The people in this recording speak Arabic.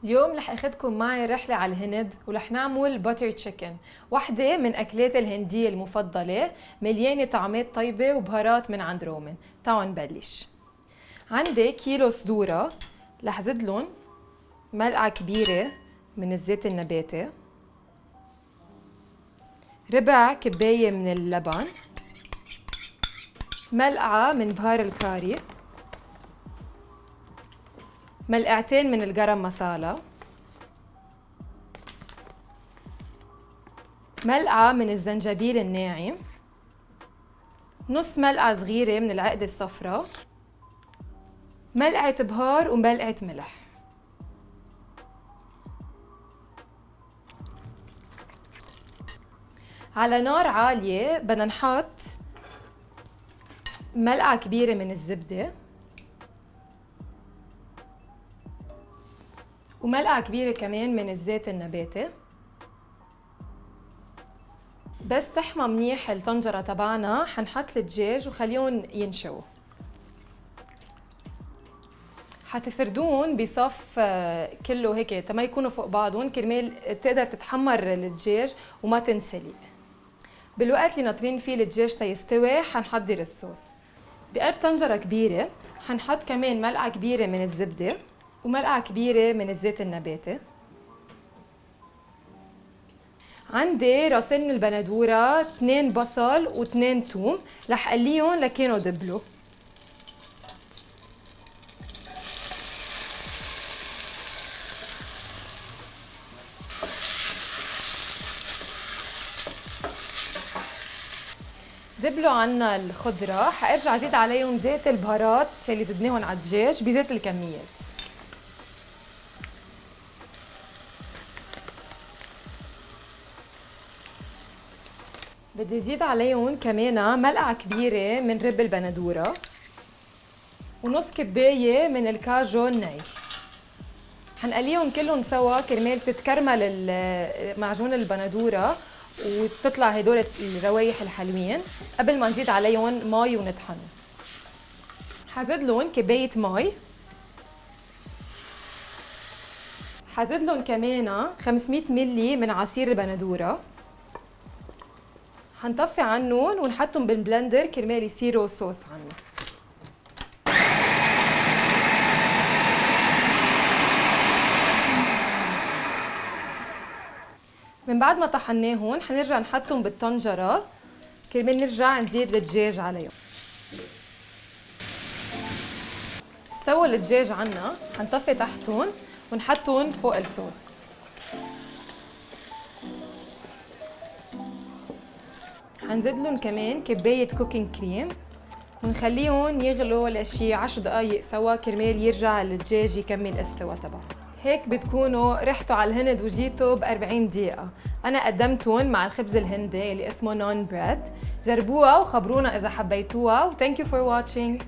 اليوم رح اخدكم معي رحلة على الهند ورح نعمل باتر تشيكن، وحدة من اكلات الهندية المفضلة، مليانة طعمات طيبة وبهارات من عند رومن. تعالوا نبلش. عندي كيلو صدورة، رح زدلن ملعقة كبيرة من الزيت النباتي، ربع كباية من اللبن، ملعقة من بهار الكاري، ملعقتين من الجرم مسالة، ملعقة من الزنجبيل الناعم، نص ملعقة صغيرة من العقدة الصفراء، ملعقة بهار وملعقة ملح. على نار عالية بدنا نحط ملعقة كبيرة من الزبدة وملعقة كبيرة كمان من الزيت النباتي. بس تحمى منيح الطنجرة تبعنا حنحط الدجاج وخليهم ينشوا. حتفردون بصف كله هيك تما يكونوا فوق بعضهم كرمال تقدر تتحمر الدجاج وما تنسلق. بالوقت اللي ناطرين فيه الدجاج تيستوي حنحضر الصوص. بقلب طنجرة كبيرة حنحط كمان ملعقة كبيرة من الزبدة وملعقة كبيرة من الزيت النباتي. عندي راسين من البندورة، 2 بصل و2 توم، رح قليهم لكانوا دبلوا. دبلوا عنا الخضرة، حارجع زيد عليهم زيت البهارات اللي زدناهم على الدجاج بزيت الكميات. بدي زيد عليهم كمان ملعقة كبيرة من رب البندورة ونص كباية من الكاجو الني. حنقليهم كلهم سوا كرمال تتكرمل معجون البندورة وتطلع هدول الروايح الحلوين قبل ما نزيد عليهم مي ونطحنهم. حزيد لهم كباية مي، حزيد لهم كمان 500 ملي من عصير البندورة. حنطفي عنهم ونحطهم بالبلندر كرمال يصيروا صوص عنا. من بعد ما طحناهم حنرجع نحطهم بالطنجرة كرمال نرجع نزيد الدجاج عليهم. استوى الدجاج عنا، حنطفي تحتهم ونحطهم فوق الصوص. حنزيد لهم كمان كباية كوكينج كريم ونخليهم يغلوا لشي 10 دقايق سوا كرمال يرجع الدجاج يكمل استوى تبعه. هيك بتكونوا رحتوا على الهند وجيتوا ب40 دقيقة. أنا قدمتهم مع الخبز الهندي اللي اسمه نون بريد. جربوها وخبرونا إذا حبيتوها. Thank you for watching.